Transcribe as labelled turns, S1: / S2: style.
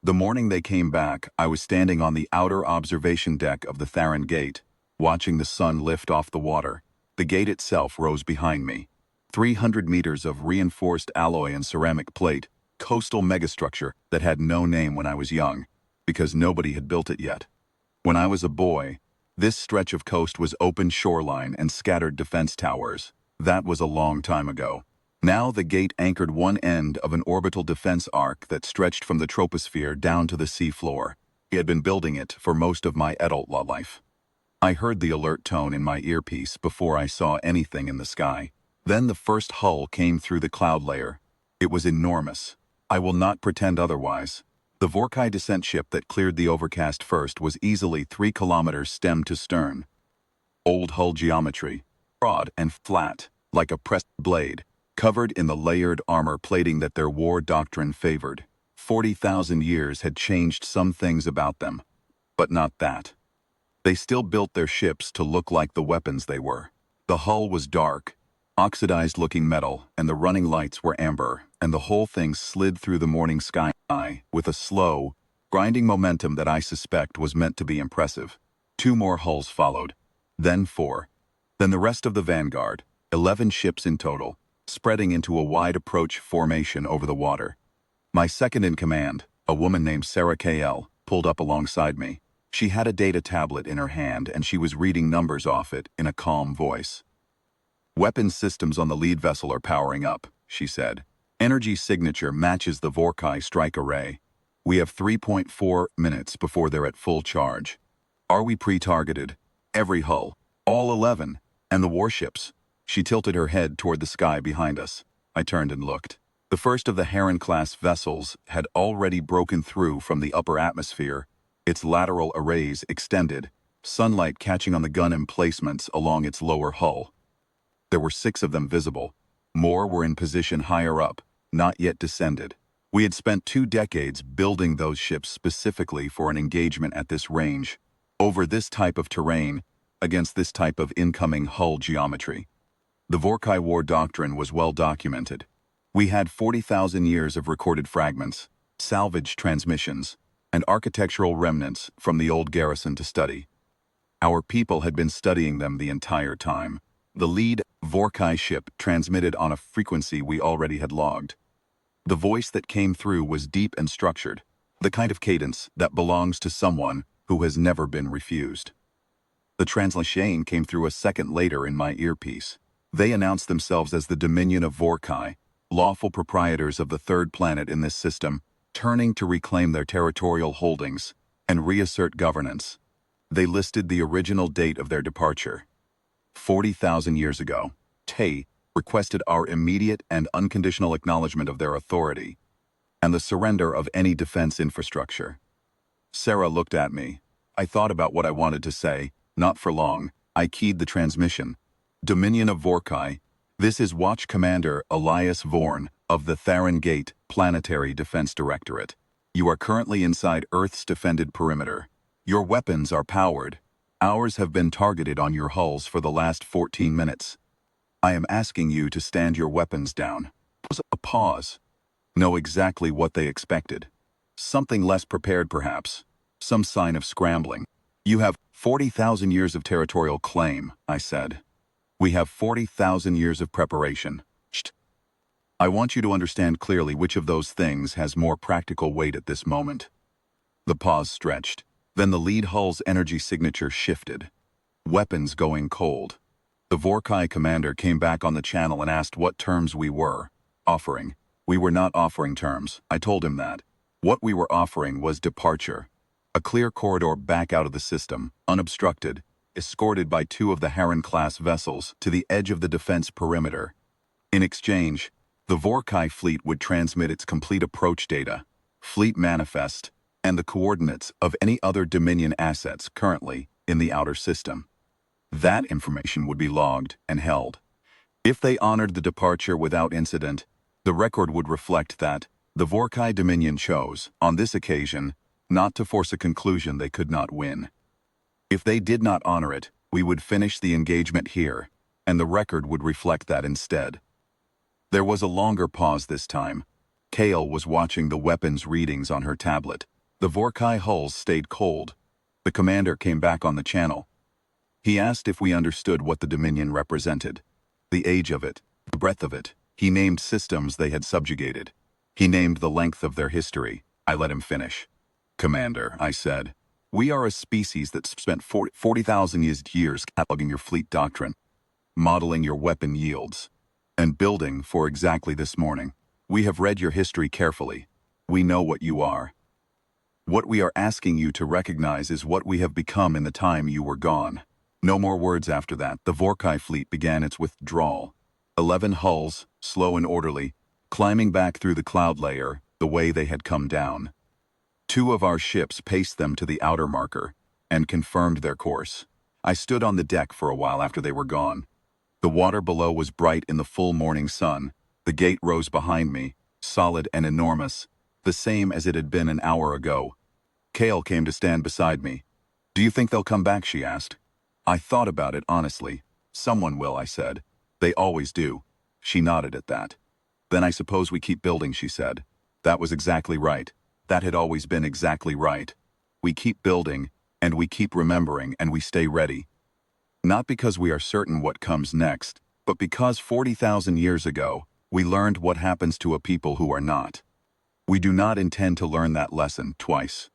S1: The morning they came back, I was standing on the outer observation deck of the Tharan Gate, watching the sun lift off the water. The gate itself rose behind me. 300 meters of reinforced alloy and ceramic plate, coastal megastructure that had no name when I was young, because nobody had built it yet. When I was a boy, this stretch of coast was open shoreline and scattered defense towers. That was a long time ago. Now the gate anchored one end of an orbital defense arc that stretched from the troposphere down to the seafloor. He had been building it for most of my adult life. I heard the alert tone in my earpiece before I saw anything in the sky. Then the first hull came through the cloud layer. It was enormous. I will not pretend otherwise. The Vorrkai descent ship that cleared the overcast first was easily 3 kilometers stem to stern. Old hull geometry, broad and flat, like a pressed blade, covered in the layered armor plating that their war doctrine favored. 40,000 years had changed some things about them, but not that. They still built their ships to look like the weapons they were. The hull was dark, oxidized-looking metal, and the running lights were amber, and the whole thing slid through the morning sky with a slow, grinding momentum that I suspect was meant to be impressive. 2 more hulls followed, then 4. Then the rest of the vanguard, 11 ships in total, spreading into a wide approach formation over the water. My second-in-command, a woman named Sarah KL, pulled up alongside me. She had a data tablet in her hand and she was reading numbers off it in a calm voice. "Weapons systems on the lead vessel are powering up," she said. "Energy signature matches the Vorrkai strike array. We have 3.4 minutes before they're at full charge. Are we pre-targeted? Every hull, all 11, and the warships." She tilted her head toward the sky behind us. I turned and looked. The first of the Heron-class vessels had already broken through from the upper atmosphere, its lateral arrays extended, sunlight catching on the gun emplacements along its lower hull. There were 6 of them visible. More were in position higher up, not yet descended. We had spent 2 decades building those ships specifically for an engagement at this range, over this type of terrain, against this type of incoming hull geometry. The Vorrkai War doctrine was well documented. We had 40,000 years of recorded fragments, salvaged transmissions, and architectural remnants from the old garrison to study. Our people had been studying them the entire time. The lead Vorrkai ship transmitted on a frequency we already had logged. The voice that came through was deep and structured, the kind of cadence that belongs to someone who has never been refused. The translation came through a second later in my earpiece. They announced themselves as the Dominion of Vorrkai, lawful proprietors of the 3rd planet in this system, turning to reclaim their territorial holdings and reassert governance. They listed the original date of their departure. 40,000 years ago, Tay requested our immediate and unconditional acknowledgement of their authority and the surrender of any defense infrastructure. Sarah looked at me. I thought about what I wanted to say. Not for long. I keyed the transmission. "Dominion of Vorrkai, this is Watch Commander Elias Vorn of the Tharan Gate Planetary Defense Directorate. You are currently inside Earth's defended perimeter. Your weapons are powered. Ours have been targeted on your hulls for the last 14 minutes. I am asking you to stand your weapons down." There was a pause. Know exactly what they expected. Something less prepared, perhaps. Some sign of scrambling. "You have 40,000 years of territorial claim," I said. "We have 40,000 years of preparation. Shh. I want you to understand clearly which of those things has more practical weight at this moment." The pause stretched. Then the lead hull's energy signature shifted. Weapons going cold. The Vorrkai commander came back on the channel and asked what terms we were offering. We were not offering terms. I told him that. What we were offering was departure. A clear corridor back out of the system, unobstructed, escorted by 2 of the Heron-class vessels to the edge of the defense perimeter. In exchange, the Vorrkai fleet would transmit its complete approach data, fleet manifest, and the coordinates of any other Dominion assets currently in the outer system. That information would be logged and held. If they honored the departure without incident, the record would reflect that the Vorrkai Dominion chose, on this occasion, not to force a conclusion they could not win. If they did not honor it, we would finish the engagement here, and the record would reflect that instead. There was a longer pause this time. Kale was watching the weapons readings on her tablet. The Vorrkai hulls stayed cold. The commander came back on the channel. He asked if we understood what the Dominion represented. The age of it, the breadth of it. He named systems they had subjugated. He named the length of their history. I let him finish. Commander, I said, we are a species that spent 40,000 years cataloging your fleet doctrine, modeling your weapon yields, and building for exactly this morning. We have read your history carefully. We know what you are. What we are asking you to recognize is what we have become in the time you were gone. No more words after that. The Vorrkai fleet began its withdrawal. 11 hulls, slow and orderly, climbing back through the cloud layer the way they had come down. 2 of our ships paced them to the outer marker and confirmed their course. I stood on the deck for a while after they were gone. The water below was bright in the full morning sun. The gate rose behind me, solid and enormous, the same as it had been an hour ago. Kale came to stand beside me. Do you think they'll come back, she asked. I thought about it honestly. Someone will, I said. They always do. She nodded at that. Then I suppose we keep building, she said. That was exactly right. That had always been exactly right. We keep building, and we keep remembering, and we stay ready. Not because we are certain what comes next, but because 40,000 years ago, we learned what happens to a people who are not. We do not intend to learn that lesson twice.